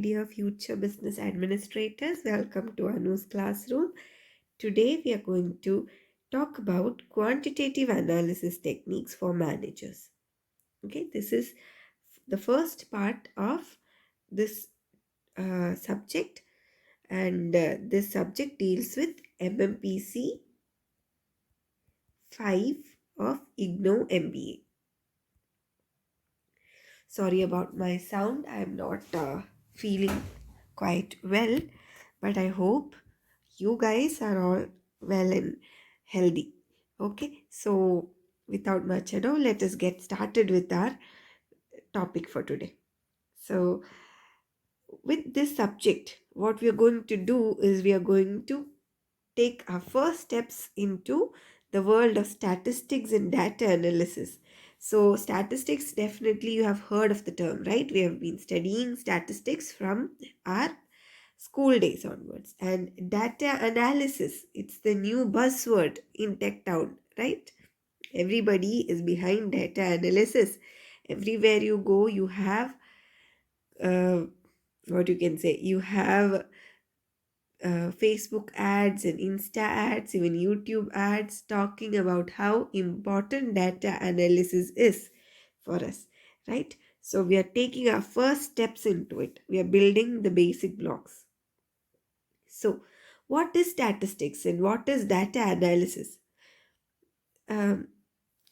Dear future business administrators, welcome to IGNOU's Classroom. Today we are going to talk about quantitative analysis techniques for managers. Okay, this is the first part of this subject, and this subject deals with MMPC 5 of IGNOU MBA. Sorry about my sound, I am not feeling quite well, but I hope you guys are all well and healthy. Okay, so without much ado, let us get started with our topic for today. So, with this subject, what we are going to do is we are going to take our first steps into the world of statistics and data analysis. So, statistics, definitely you have heard of the term, right? We have been studying statistics from our school days onwards. And data analysis, it's the new buzzword in tech town, right? Everybody is behind data analysis. Everywhere you go, you have what you can say, you have Facebook ads and Insta ads, even YouTube ads talking about how important data analysis is for us, right? So we are taking our first steps into it. We are building the basic blocks. So, what is statistics and what is data analysis? Um,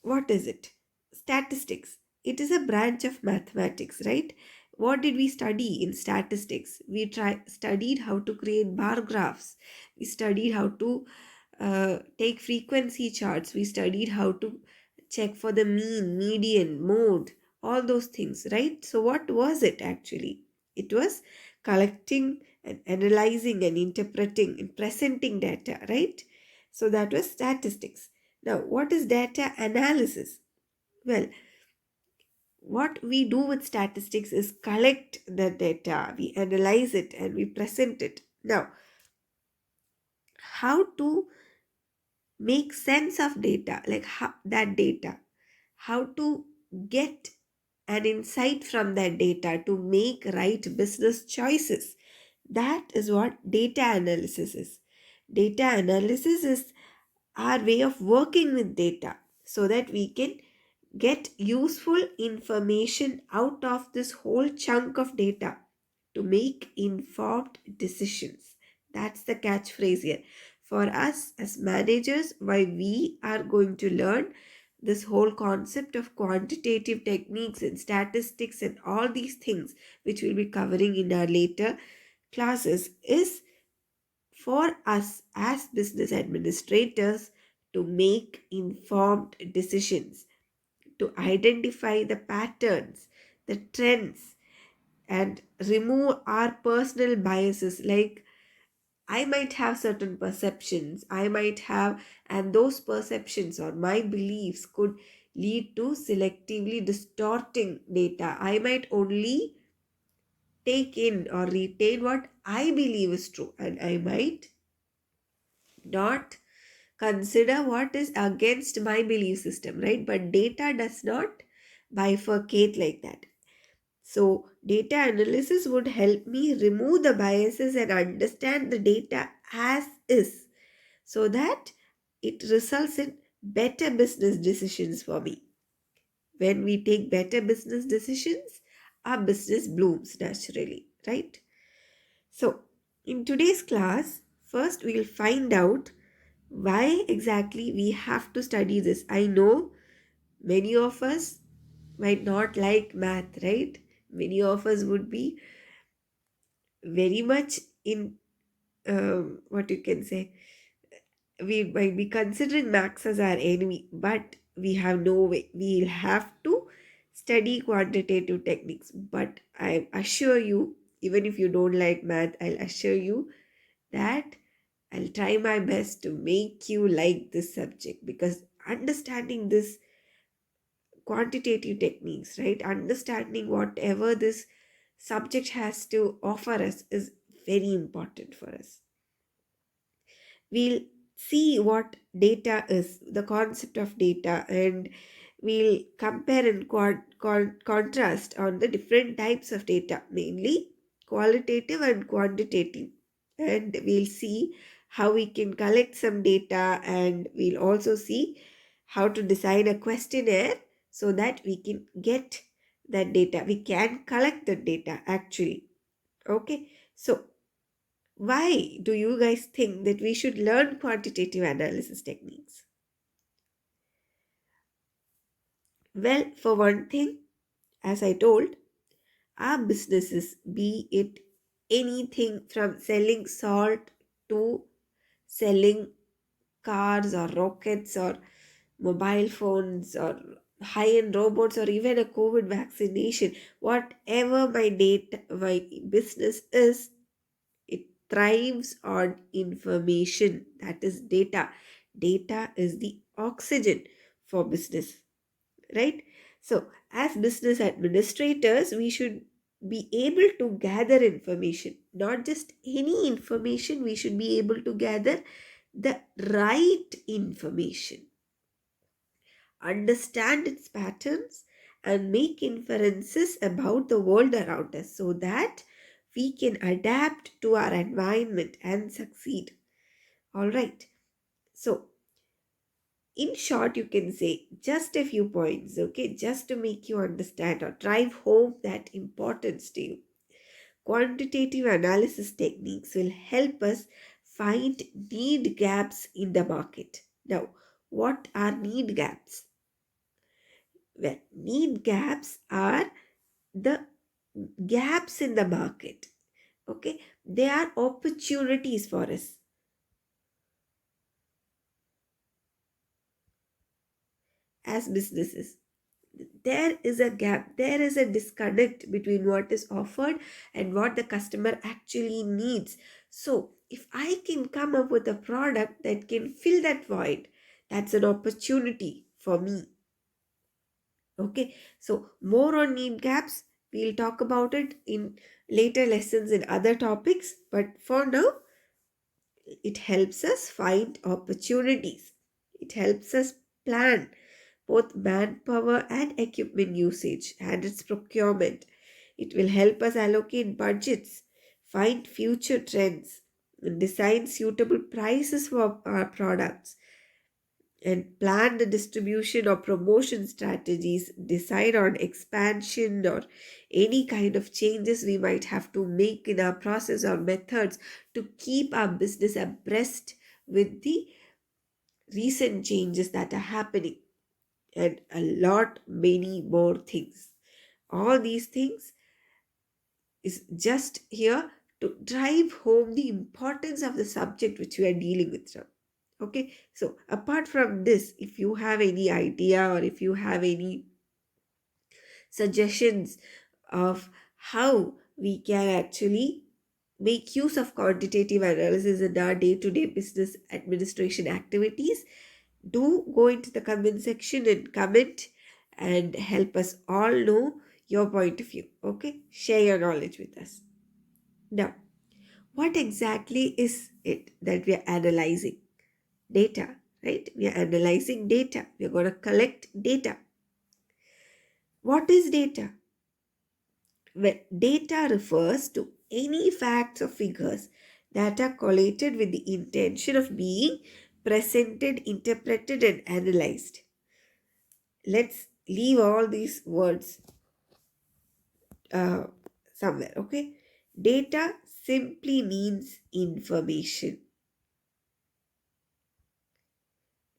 what is it? Statistics. It is a branch of mathematics, right? What did we study in statistics? We studied how to create bar graphs. We studied how to take frequency charts. We studied how to check for the mean, median, mode, all those things, right? So, what was it actually? It was collecting and analyzing and interpreting and presenting data, right? So, that was statistics. Now, what is data analysis? Well, what we do with statistics is collect the data, we analyze it, and we present it. Now, how to make sense of data, like that data, how to get an insight from that data to make right business choices. That is what data analysis is. Data analysis is our way of working with data so that we can get useful information out of this whole chunk of data to make informed decisions. That's the catchphrase here. For us as managers, why we are going to learn this whole concept of quantitative techniques and statistics and all these things, which we'll be covering in our later classes, is for us as business administrators to make informed decisions, to identify the patterns, the trends, and remove our personal biases. Like, I might have certain perceptions, I might have, and those perceptions or my beliefs could lead to selectively distorting data. I might only take in or retain what I believe is true, and I might not consider what is against my belief system, right? But data does not bifurcate like that. So, data analysis would help me remove the biases and understand the data as is so that it results in better business decisions for me. When we take better business decisions, our business blooms naturally, right? So, in today's class, first we'll find out why exactly we have to study this. I know many of us might not like math, right? Many of us would be very much in what you can say, we might be considering maths as our enemy, but we have no way. We'll have to study quantitative techniques. But I assure you, even if you don't like math, I'll assure you that I'll try my best to make you like this subject, because understanding this quantitative techniques, right? Understanding whatever this subject has to offer us is very important for us. We'll see what data is, the concept of data, and we'll compare and contrast on the different types of data, mainly qualitative and quantitative. And we'll see how we can collect some data, and we'll also see how to design a questionnaire so that we can get that data. We can collect the data actually. Okay, so why do you guys think that we should learn quantitative analysis techniques? Well, for one thing, as I told, our businesses, be it anything from selling salt to selling cars or rockets or mobile phones or high-end robots or even a COVID vaccination, whatever my business is, it thrives on information. That is data. Data is the oxygen for business, right? So, as business administrators, we should be able to gather information, not just any information, we should be able to gather the right information, understand its patterns, and make inferences about the world around us so that we can adapt to our environment and succeed. All right. So, in short, you can say just a few points, okay, just to make you understand or drive home that importance to you. Quantitative analysis techniques will help us find need gaps in the market. Now, what are need gaps? Well, need gaps are the gaps in the market. Okay, they are opportunities for us as businesses. There is a gap, there is a disconnect between what is offered and what the customer actually needs. So, if I can come up with a product that can fill that void, that's an opportunity for me. Okay, so more on need gaps. We'll talk about it in later lessons in other topics, but for now, it helps us find opportunities. It helps us plan both manpower and equipment usage and its procurement. It will help us allocate budgets, find future trends, and design suitable prices for our products, and plan the distribution or promotion strategies, decide on expansion or any kind of changes we might have to make in our process or methods to keep our business abreast with the recent changes that are happening, and a lot many more things. All these things is just here to drive home the importance of the subject which we are dealing with now. Okay, so apart from this, if you have any idea or if you have any suggestions of how we can actually make use of quantitative analysis in our day-to-day business administration activities, do go into the comment section and comment and help us all know your point of view. Okay, share your knowledge with us. Now, what exactly is it that we are analyzing? Data, right? We are analyzing data. We are going to collect data. What is data? Well, data refers to any facts or figures that are collated with the intention of being presented, interpreted, and analyzed. Let's leave all these words uh, somewhere, okay? Data simply means information.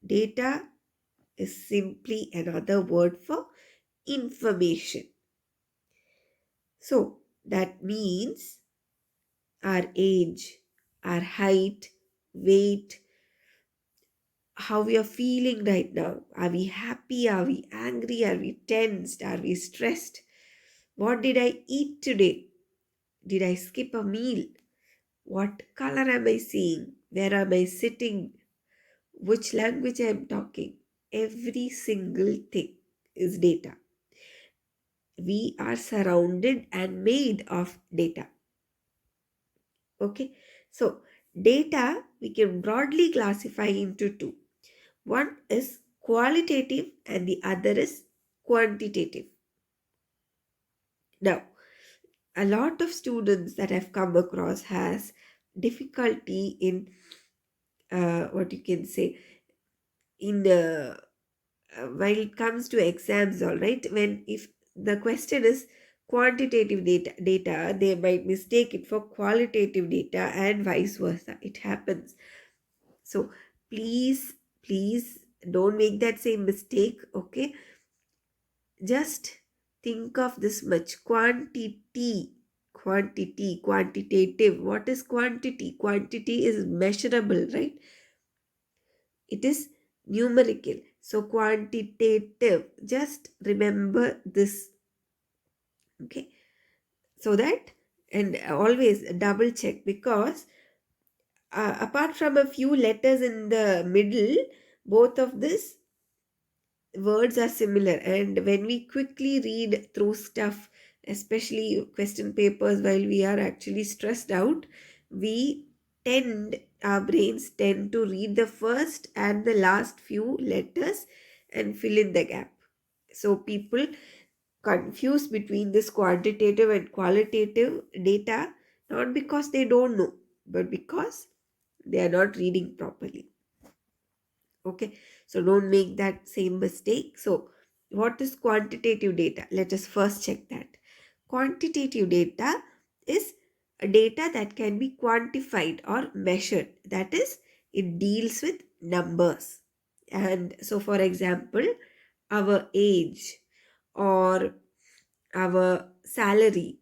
Data is simply another word for information. So that means our age, our height, weight, how we are feeling right now. Are we happy? Are we angry? Are we tensed? Are we stressed? What did I eat today? Did I skip a meal? What color am I seeing? Where am I sitting? Which language I am talking? Every single thing is data. We are surrounded and made of data. Okay, so data we can broadly classify into two. One is qualitative and the other is quantitative. Now, A lot of students that I've come across has difficulty in what you can say in while it comes to exams, all right, when if the question is quantitative data, they might mistake it for qualitative data and vice versa. It happens. So please don't make that same mistake, okay? Just think of this much: quantitative. What is quantity? Quantity is measurable, right? It is numerical. So quantitative, just remember this, okay? So that, and always double check, because apart from a few letters in the middle, both of this words are similar. And when we quickly read through stuff, especially question papers, while we are actually stressed out, we tend our brains tend to read the first and the last few letters and fill in the gap. So people confuse between this quantitative and qualitative data, not because they don't know, but because they are not reading properly. Okay, so don't make that same mistake. So, what is quantitative data? Let us first check that. Quantitative data is a data that can be quantified or measured. That is, it deals with numbers. And so, for example, our age or our salary,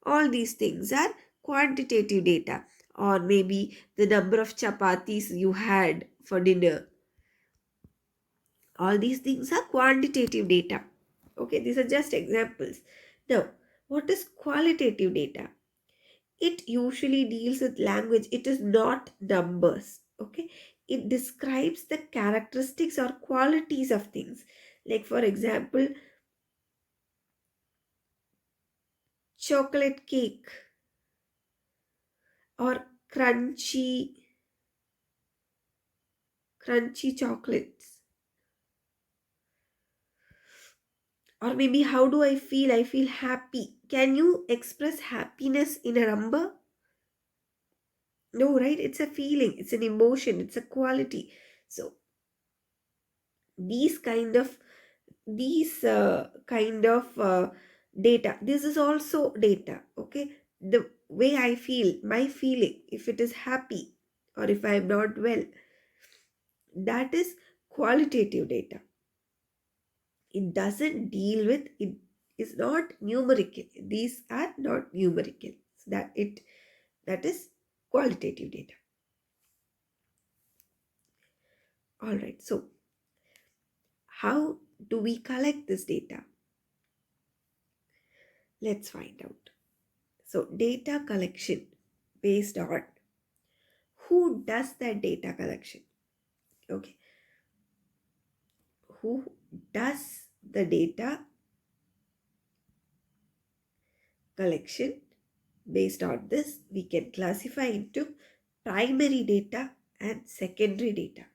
all these things are quantitative data. Or maybe the number of chapatis you had for dinner. All these things are quantitative data. Okay, these are just examples. Now, what is qualitative data? It usually deals with language. It is not numbers. Okay, it describes the characteristics or qualities of things. Like, for example, chocolate cake or crunchy chocolates. Or maybe, how do I feel? I feel happy. Can you express happiness in a number? No, right? It's a feeling, it's an emotion, it's a quality. So these kind of these kind of data, this is also data. Okay, the way I feel, my feeling, if it is happy or if I am not well, that is qualitative data. It doesn't deal with it, is not numerical. These are not numerical. So that is qualitative data. All right, so how do we collect this data? Let's find out. So, data collection based on who does that data collection. Okay, who does the data collection? Based on this, we can classify into primary data and secondary data.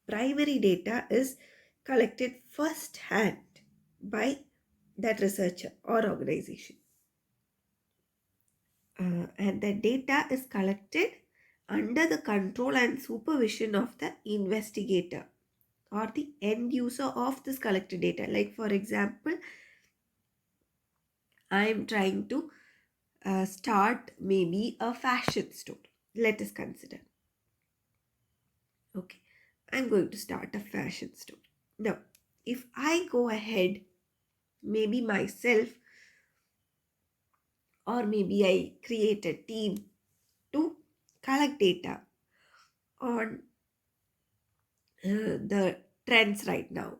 Primary data is collected first hand by that researcher or organization. And the data is collected under the control and supervision of the investigator or the end user of this collected data. Like, for example, I am trying to start maybe a fashion store. Let us consider. Okay, I'm going to start a fashion store. Now, if I go ahead, maybe myself, or maybe I create a team to collect data on the trends right now,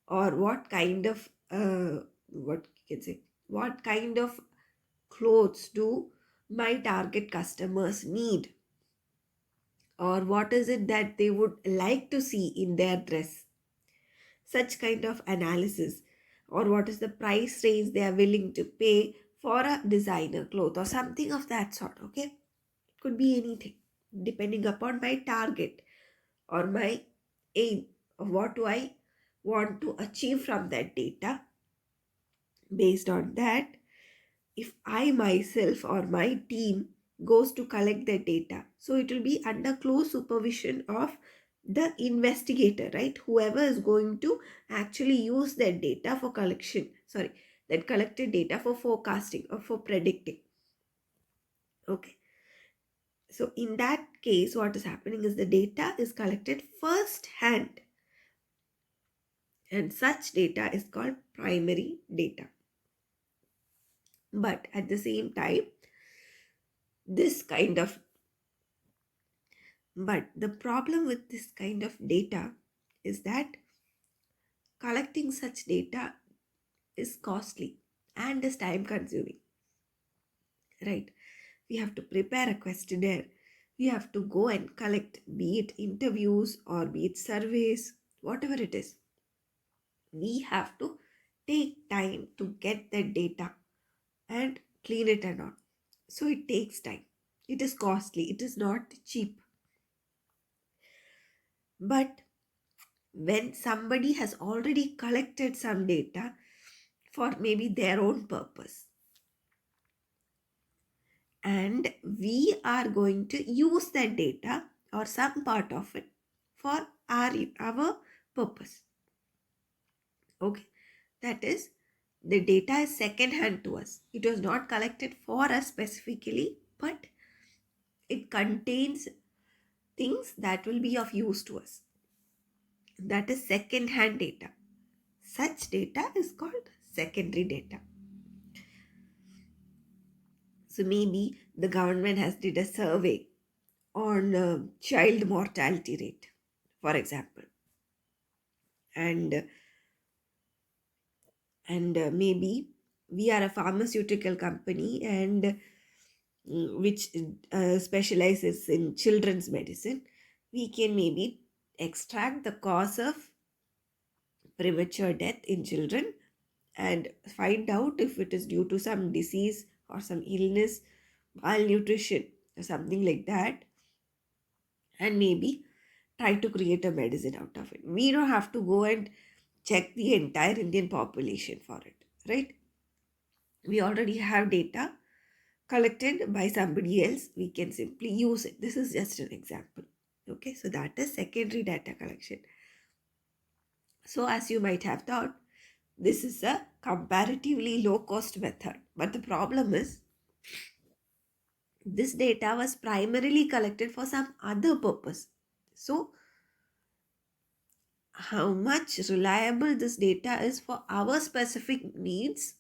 or what you can say, what kind of clothes do my target customers need, or what is it that they would like to see in their dress, such kind of analysis, or what is the price range they are willing to pay for a designer cloth or something of that sort. Okay, it could be anything depending upon my target or my aim of what do I want to achieve from that data. Based on that, if I myself or my team goes to collect the data, so it will be under close supervision of the investigator, right? Whoever is going to actually use that data for collection, sorry, that collected data for forecasting or for predicting. Okay. So in that case, what is happening is the data is collected first hand, and such data is called primary data. But at the same time, this kind of but the problem with this kind of data is that collecting such data is costly and is time consuming, right? We have to prepare a questionnaire, we have to go and collect, be it interviews or be it surveys, whatever it is. We have to take time to get that data and clean it and all. So it takes time. It is costly. It is not cheap. But when somebody has already collected some data for maybe their own purpose, and we are going to use that data or some part of it for our purpose. Okay, that is, the data is second hand to us. It was not collected for us specifically, but it contains things that will be of use to us. That is second hand data. Such data is called secondary data. So maybe the government has did a survey on child mortality rate, for example, and maybe we are a pharmaceutical company and which specializes in children's medicine. We can maybe extract the cause of premature death in children and find out if it is due to some disease or some illness, malnutrition, or something like that, and maybe try to create a medicine out of it. We don't have to go and check the entire Indian population for it, right? We already have data collected by somebody else. We can simply use it. This is just an example. Okay, so that is secondary data collection. So, as you might have thought, this is a comparatively low cost method. But the problem is, this data was primarily collected for some other purpose. So, how much reliable this data is for our specific needs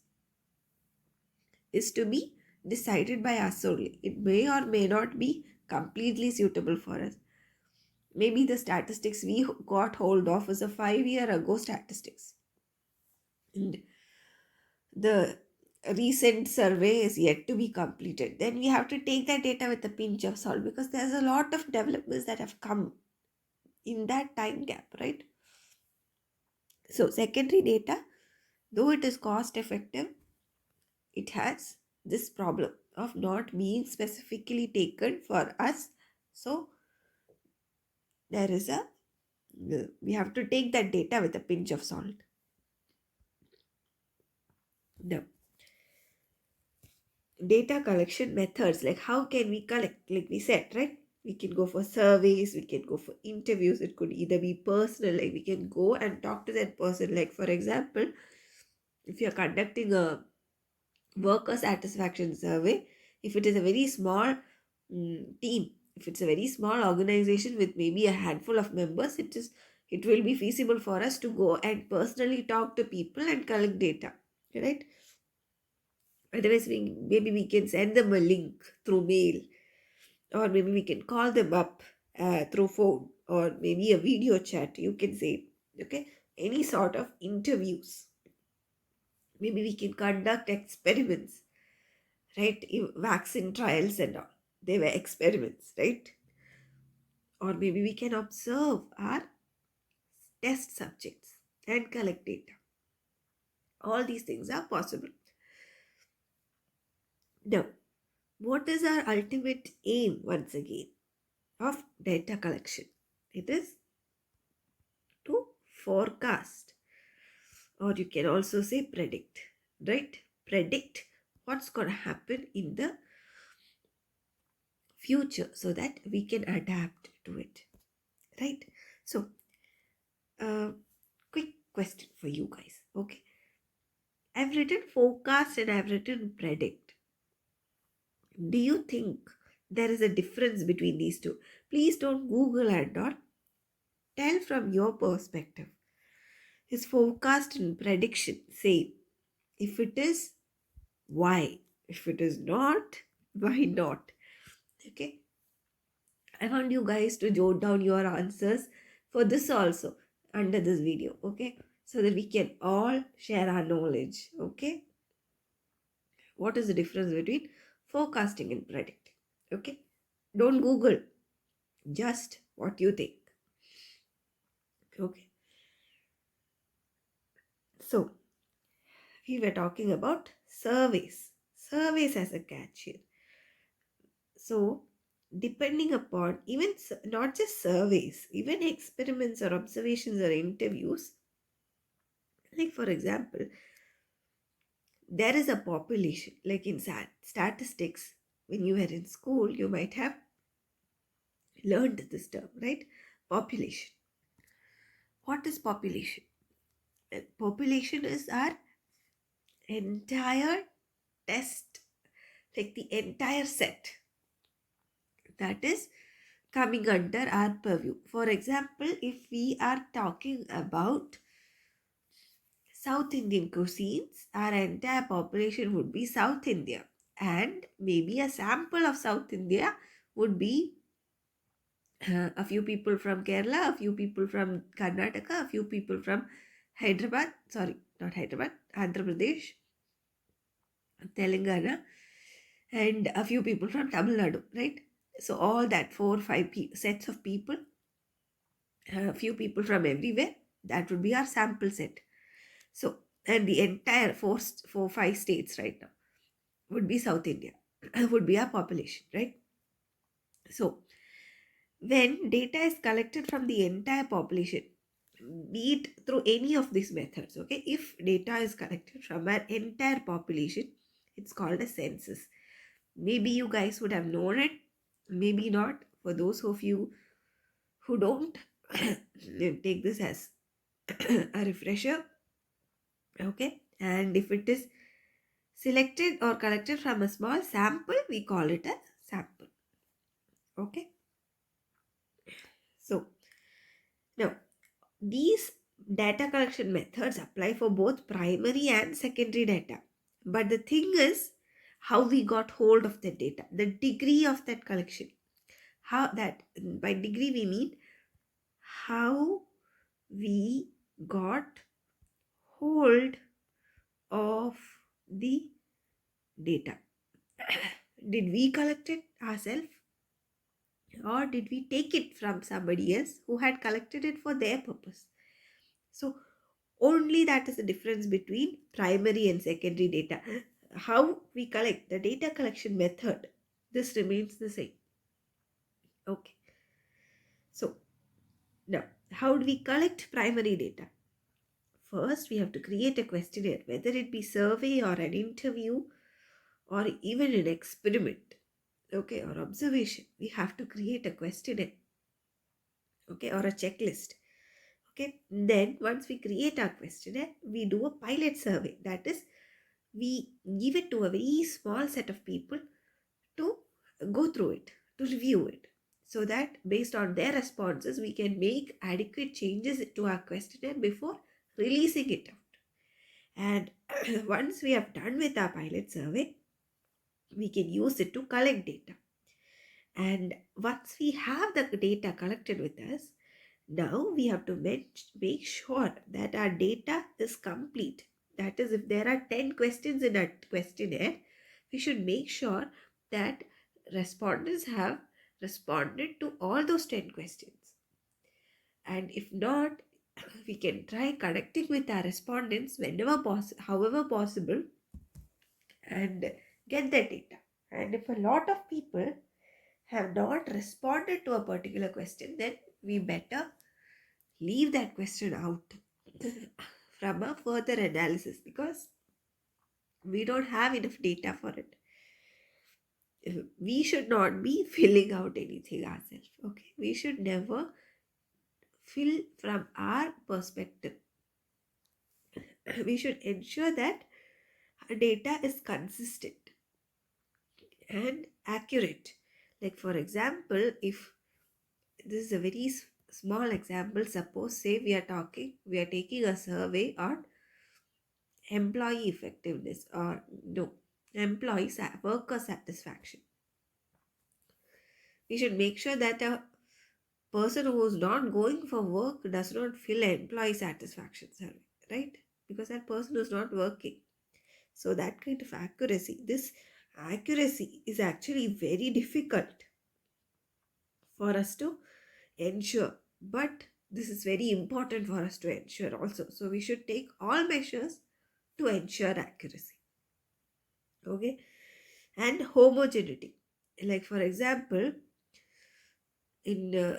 is to be decided by us only. It may or may not be completely suitable for us. Maybe the statistics we got hold of is a 5 year ago statistics. And the recent survey is yet to be completed. Then we have to take that data with a pinch of salt because there's a lot of developments that have come in that time gap, right? So, secondary data, though it is cost effective, it has this problem of not being specifically taken for us. So, there is a we have to take that data with a pinch of salt. Now, data collection methods, like how can we collect, like we said, right? We can go for surveys, we can go for interviews. It could either be personal, like we can go and talk to that person. Like, for example, if you're conducting a worker satisfaction survey, if it is a very small team, if it's a very small organization with maybe a handful of members, it will be feasible for us to go and personally talk to people and collect data, right? Otherwise, maybe we can send them a link through mail, or maybe we can call them up through phone, or maybe a video chat, you can say. Okay, any sort of interviews. Maybe we can conduct experiments, right? Vaccine trials and all, they were experiments, right? Or maybe we can observe our test subjects and collect data. All these things are possible. Now, what is our ultimate aim once again of data collection? It is to forecast, or you can also say predict, right? Predict what's going to happen in the future so that we can adapt to it, right? So, uh, quick question for you guys. Okay, I've written forecast and I've written predict. Do you think there is a difference between these two? Please don't Google and not tell from your perspective. Is forecast and prediction same? If it is, why? If it is not, why not? Okay, I want you guys to jot down your answers for this also under this video, okay? So that we can all share our knowledge, okay? What is the difference between forecasting and predicting, okay? Don't Google, just what you think, okay? So, we were talking about surveys. Surveys as a catch here. So, depending upon even not just surveys, even experiments or observations or interviews, like for example, there is a population, like in statistics, when you were in school, you might have learned this term, right? Population. What is population? Population is our entire test, like the entire set that is coming under our purview. For example, if we are talking about South Indian cuisines, our entire population would be South India, and maybe a sample of South India would be a few people from Kerala, a few people from Karnataka, a few people from Hyderabad, sorry, not Hyderabad, Andhra Pradesh, Telangana, and a few people from Tamil Nadu, right? So all that four or five sets of people, a few people from everywhere, that would be our sample set. So, and the entire four, 5 states right now would be South India, would be our population, right? So, when data is collected from the entire population, be it through any of these methods, okay, if data is collected from our entire population, it's called a census. Maybe you guys would have known it, maybe not. For those of you who don't, take this as a refresher, okay. And if it is selected or collected from a small sample, we call it a sample, okay. So now these data collection methods apply for both primary and secondary data. But the thing is how we got hold of the data, the degree of that collection. How that, by degree we mean how we got hold of the data. Did we collect it ourselves, or did we take it from somebody else who had collected it for their purpose? So only that is the difference between primary and secondary data. How we collect, the data collection method, this remains the same, okay. So now, how do we collect primary data? First, we have to create a questionnaire, whether it be survey or an interview or even an experiment, okay, or observation. We have to create a questionnaire, okay, or a checklist, okay. Then once we create our questionnaire, we do a pilot survey. That is, we give it to a very small set of people to go through it, to review it, so that based on their responses, we can make adequate changes to our questionnaire before releasing it out. And once we have done with our pilot survey, we can use it to collect data. And once we have the data collected with us, now we have to make sure that our data is complete. That is, if there are 10 questions in a questionnaire, we should make sure that respondents have responded to all those 10 questions. And if not, we can try connecting with our respondents however possible, and get that data. And if a lot of people have not responded to a particular question, then we better leave that question out from a further analysis, because We don't have enough data for it. We should not be filling out anything ourselves. Okay, we should never fill from our perspective. We should ensure that our data is consistent and accurate. Like, for example, if this is a very small example, suppose say we are taking a survey on employee effectiveness, or no, worker satisfaction. We should make sure that a person who is not going for work does not fill an employee satisfaction survey, right? Because that person is not working. So that kind of accuracy, this accuracy is actually very difficult for us to ensure, but this is very important for us to ensure also. So we should take all measures to ensure accuracy. Okay, and homogeneity. Like, for example, in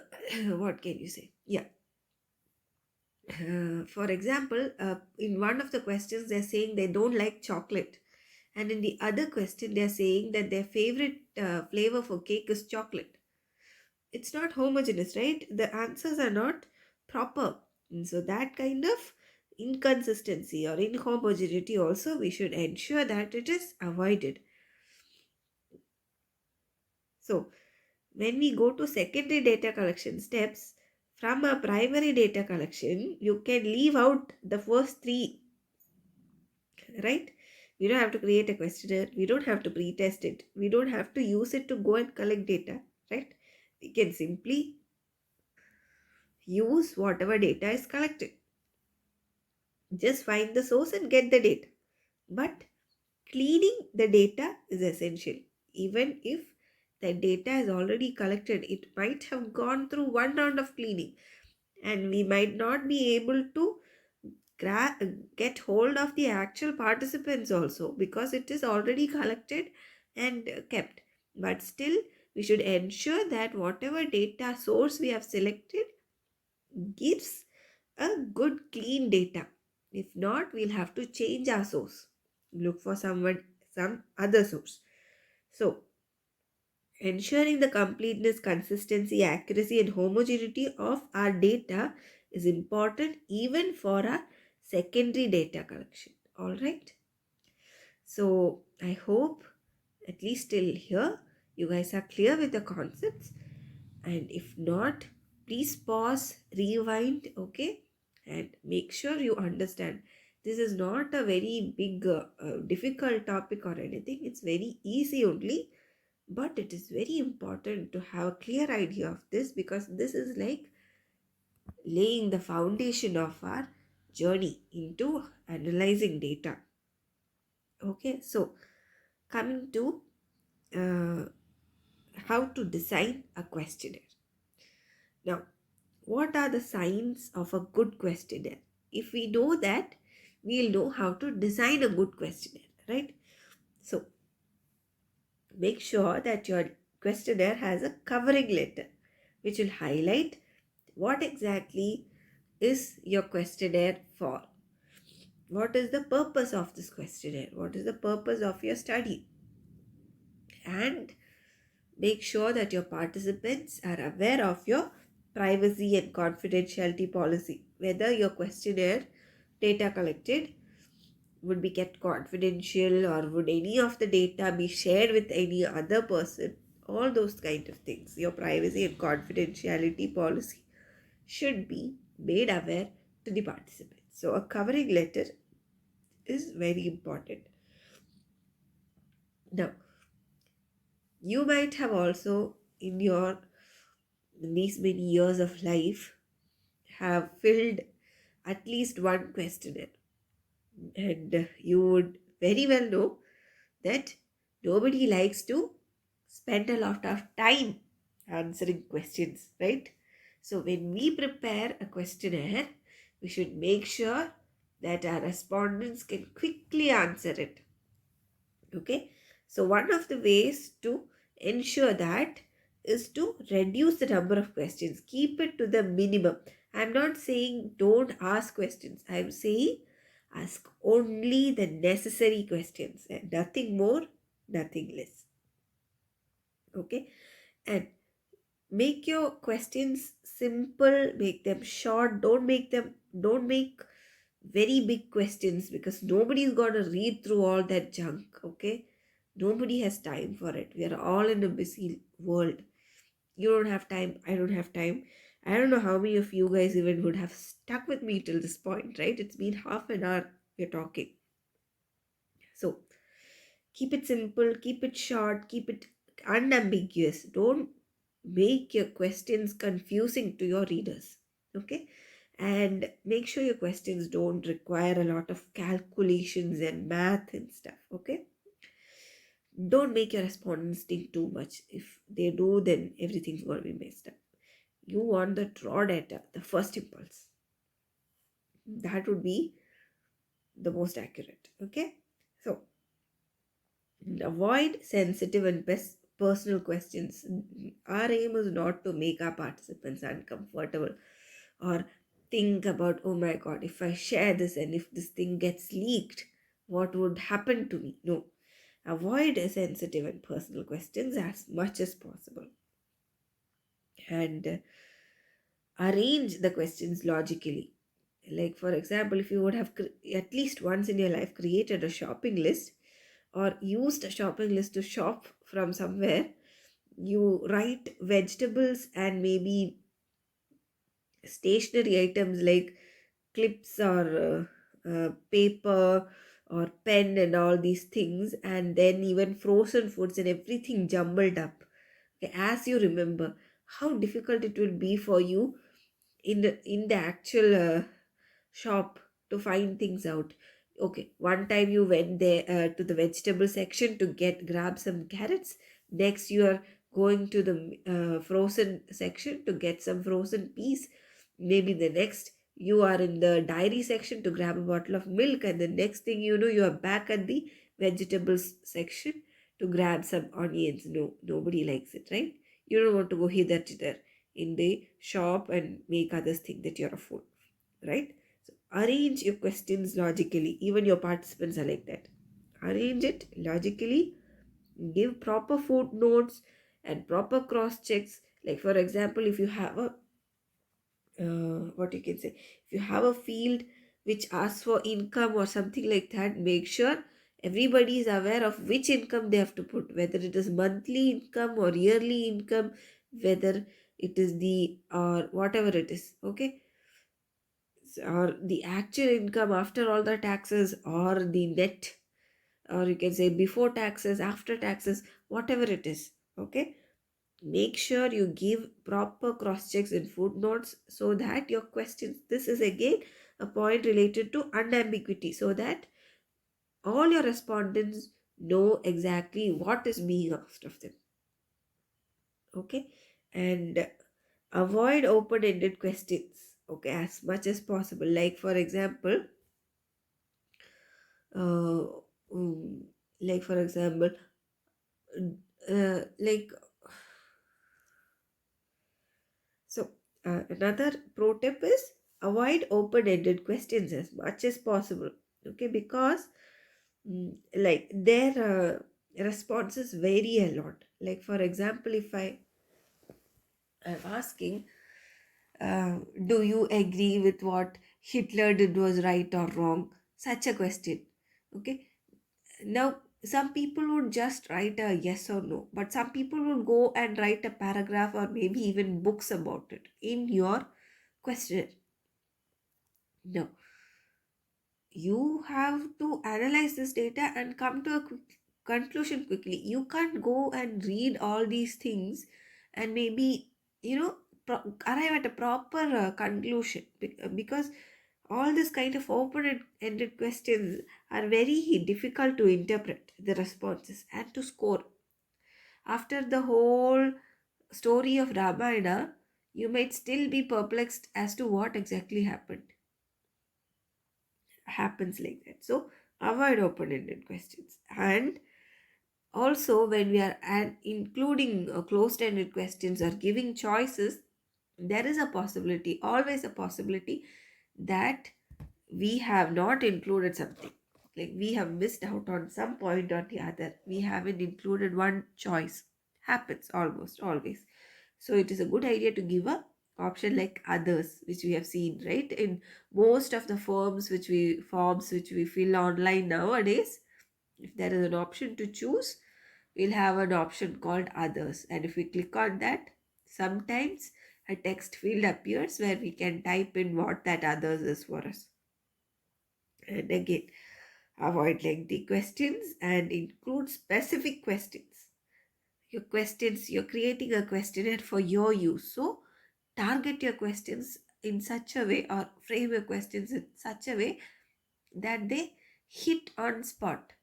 what can you say? Yeah. For example, in one of the questions, they're saying they don't like chocolate, and in the other question, they're saying that their favorite flavor for cake is chocolate. It's not homogeneous, right? The answers are not proper. And so, that kind of inconsistency or inhomogeneity also, we should ensure that it is avoided. So, when we go to secondary data collection steps, from a primary data collection, you can leave out the first three, right? We don't have to create a questionnaire, we don't have to pre-test it, we don't have to use it to go and collect data, right? We can simply use whatever data is collected. Just find the source and get the data. But cleaning the data is essential. Even if the data is already collected, it might have gone through one round of cleaning, and we might not be able to get hold of the actual participants also, because it is already collected and kept. But still, we should ensure that whatever data source we have selected gives a good clean data. If not, we'll have to change our source, look for some other source. So, ensuring the completeness, consistency, accuracy, and homogeneity of our data is important even for our secondary data collection. All right. So, I hope at least till here you guys are clear with the concepts. And if not, please pause, rewind, okay, and make sure you understand. This is not a very big, difficult topic or anything. It's very easy only, but it is very important to have a clear idea of this, because this is like laying the foundation of our journey into analyzing data. Okay, so coming to uh, how to design a questionnaire. Now, what are the signs of a good questionnaire? If we know that, we'll know how to design a good questionnaire, right? So, make sure that your questionnaire has a covering letter which will highlight what exactly is your questionnaire for. What is the purpose of this questionnaire? What is the purpose of your study? And make sure that your participants are aware of your privacy and confidentiality policy, whether your questionnaire data collected would be kept confidential, or would any of the data be shared with any other person. All those kind of things, your privacy and confidentiality policy should be made aware to the participants. So a covering letter is very important. Now, you might have also in your these many years of life have filled at least one questionnaire, and you would very well know that nobody likes to spend a lot of time answering questions, right? So when we prepare a questionnaire, we should make sure that our respondents can quickly answer it. Okay, so one of the ways to ensure that is to reduce the number of questions, keep it to the minimum. I'm not saying don't ask questions, I'm saying Ask only the necessary questions and nothing more, nothing less. Okay? And make your questions simple, make them short, don't make very big questions, because nobody's gonna read through all that junk. Okay, nobody has time for it. We are all in a busy world. You don't have time, I don't have time. I don't know how many of you guys even would have stuck with me till this point, right? It's been half an hour we're talking. So keep it simple, keep it short, keep it unambiguous. Don't make your questions confusing to your readers. Okay, and make sure your questions don't require a lot of calculations and math and stuff. Okay, don't make your respondents think too much. If they do, then everything's going to be messed up. You want the raw data, the first impulse. That would be the most accurate. Okay, so avoid sensitive and personal questions. Our aim is not to make our participants uncomfortable or think about, oh my god, if I share this and if this thing gets leaked, what would happen to me? No. Avoid sensitive and personal questions as much as possible. And arrange the questions logically. Like, for example, if you would have at least once in your life created a shopping list or used a shopping list to shop from somewhere, you write vegetables and maybe stationery items like clips or paper or pen and all these things, and then even frozen foods and everything jumbled up. Okay, as you remember how difficult it will be for you in the actual shop to find things out. Okay, one time you went there to the vegetable section to grab some carrots. Next, you are going to the frozen section to get some frozen peas. Maybe the next, you are in the dairy section to grab a bottle of milk, and the next thing you know, you are back at the vegetables section to grab some onions. No, nobody likes it, right? You don't want to go hither to there in the shop and make others think that you're a fool, right? So arrange your questions logically. Even your participants are like that. Arrange it logically, give proper footnotes and proper cross checks. Like, for example, if you have a what you can say, if you have a field which asks for income or something like that, make sure everybody is aware of which income they have to put, whether it is monthly income or yearly income, whether it is the or whatever it is. Okay, or the actual income after all the taxes, or the net, or you can say before taxes, after taxes, whatever it is. Okay, make sure you give proper cross checks and footnotes so that your questions, this is again a point related to unambiguity, so that all your respondents know exactly what is being asked of them. Okay, and avoid open ended questions, okay, as much as possible. Like, for example, uh, um, like for example like so another pro tip is avoid open-ended questions as much as possible. Okay, because like their responses vary a lot. Like, for example, if I am asking, do you agree with what Hitler did was right or wrong, such a question. Okay, now some people would just write a yes or no, but some people would go and write a paragraph or maybe even books about it in your questionnaire. No, you have to analyze this data and come to a quick conclusion quickly. You can't go and read all these things and maybe, arrive at a proper conclusion, because all this kind of open-ended questions are very difficult to interpret the responses and to score. After the whole story of Ramayana, you might still be perplexed as to what exactly happens like that. So avoid open-ended questions. And also, when we are including closed-ended questions or giving choices, there is a possibility, always a possibility, that we have not included something, like we have missed out on some point or the other, we haven't included one choice. Happens almost always. So it is a good idea to give a option like others, which we have seen, right, in most of the forms which we fill online nowadays. If there is an option to choose, we'll have an option called others, and if we click on that, sometimes a text field appears where we can type in what that others is for us. And again, avoid lengthy questions and include specific questions. Your questions, you're creating a questionnaire for your use, so target your questions in such a way, or frame your questions in such a way that they hit on spot,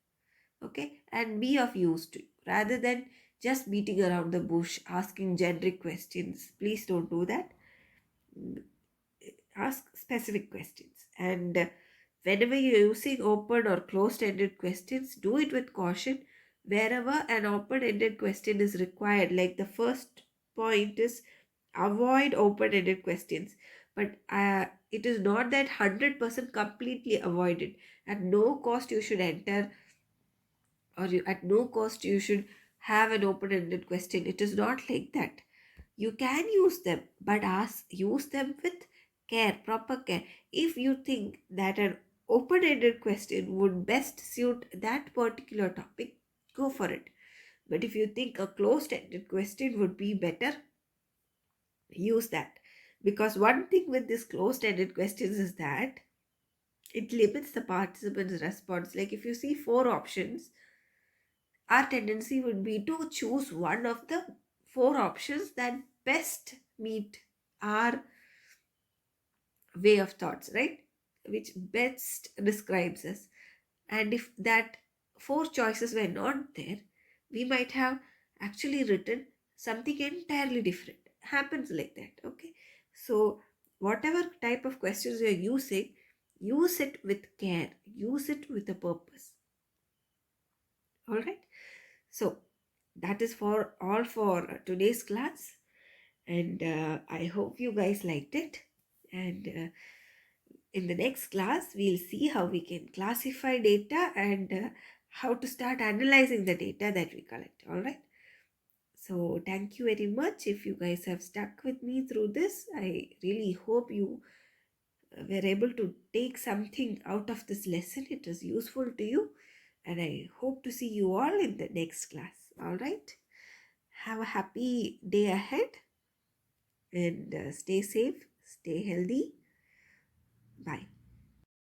okay, and be of use to you, rather than just beating around the bush asking generic questions. Please don't do that. Ask specific questions. And whenever you're using open or closed ended questions, do it with caution. Wherever an open ended question is required, like the first point is avoid open ended questions, but it is not that 100% completely avoided. At no cost you should enter, or at no cost you should have an open ended question. It is not like that. You can use them, but use them with care, proper care. If you think that an open ended question would best suit that particular topic, go for it. But if you think a closed ended question would be better, use that. Because one thing with this closed ended questions is that it limits the participant's response. Like if you see four options, our tendency would be to choose one of the four options that best meet our way of thoughts, right? Which best describes us. And if that four choices were not there, we might have actually written something entirely different. Happens like that, okay? So, whatever type of questions you're using, use it with care, use it with a purpose. All right? So, that is for all for today's class, and I hope you guys liked it. And in the next class, we'll see how we can classify data and how to start analyzing the data that we collect. All right. So, thank you very much. If you guys have stuck with me through this, I really hope you were able to take something out of this lesson. It is useful to you, and I hope to see you all in the next class. All right. Have a happy day ahead, and stay safe, stay healthy. Bye.